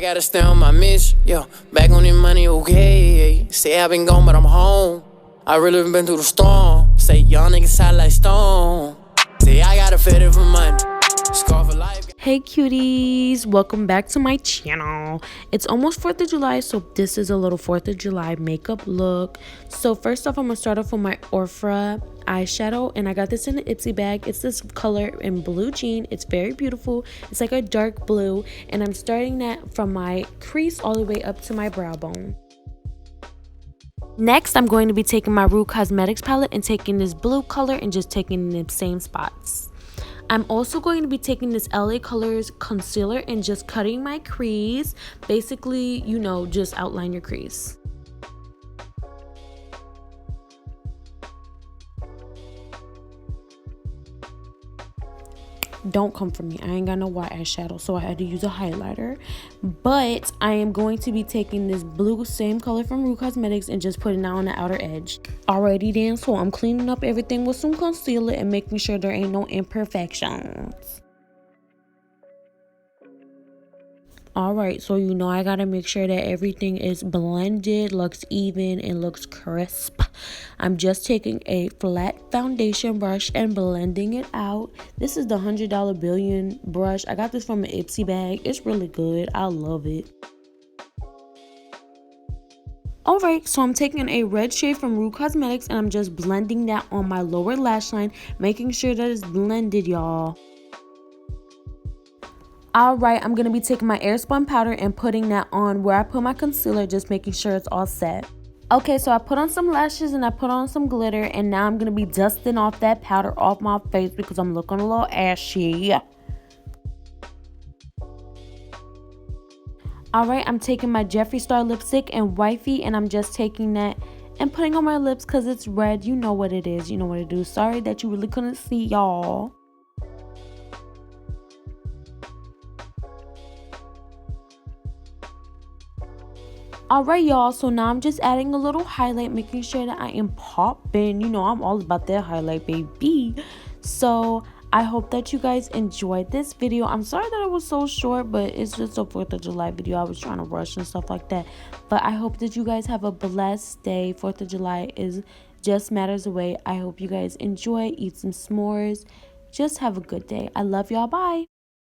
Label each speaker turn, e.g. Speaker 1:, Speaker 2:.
Speaker 1: gotta stay on my mission, yeah. Back on the money, okay. Say I've been gone, but I'm home. I really been through the storm. Say young niggas hot like stone. Say I gotta fit it for money. Scar for life.
Speaker 2: Hey cuties, welcome back to my channel. It's almost 4th of July, so this is a little 4th of July makeup look. So first off, I'm gonna start off with my Ofra eyeshadow, and I got this in an Ipsy bag. It's this color in blue jean. It's very beautiful. It's like a dark blue, and I'm starting that from my crease all the way up to my brow bone. Next, I'm going to be taking my Rouge Cosmetics palette and taking this blue color and just taking the same spots. I'm also going to be taking this LA Colors concealer and just cutting my crease. Basically, you know, just outline your crease. Don't come for me. I ain't got no white eyeshadow, so I had to use a highlighter. But I am going to be taking this blue, same color from Rouge Cosmetics, and just putting that on the outer edge. Alrighty then, so I'm cleaning up everything with some concealer and making sure there ain't no imperfections. Alright, so you know I gotta make sure that everything is blended, looks even, and looks crisp. I'm just taking a flat foundation brush and blending it out. This is the $100 Billion brush. I got this from an Ipsy bag. It's really good. I love it. Alright, so I'm taking a red shade from Rouge Cosmetics and I'm just blending that on my lower lash line, making sure that it's blended, y'all. Alright, I'm going to be taking my airspun powder and putting that on where I put my concealer, just making sure it's all set. Okay, so I put on some lashes and I put on some glitter, and now I'm going to be dusting off that powder off my face because I'm looking a little ashy. Alright, I'm taking my Jeffree Star lipstick and Wifey, and I'm just taking that and putting on my lips because it's red. You know what it is. You know what to do. Sorry that you really couldn't see, y'all. Alright y'all, so now I'm just adding a little highlight, making sure that I am popping. You know, I'm all about that highlight, baby. So I hope that you guys enjoyed this video. I'm sorry that it was so short, but it's just a 4th of July video. I was trying to rush and stuff like that. But I hope that you guys have a blessed day. 4th of July is just matters away. I hope you guys enjoy, eat some s'mores. Just have a good day. I love y'all. Bye.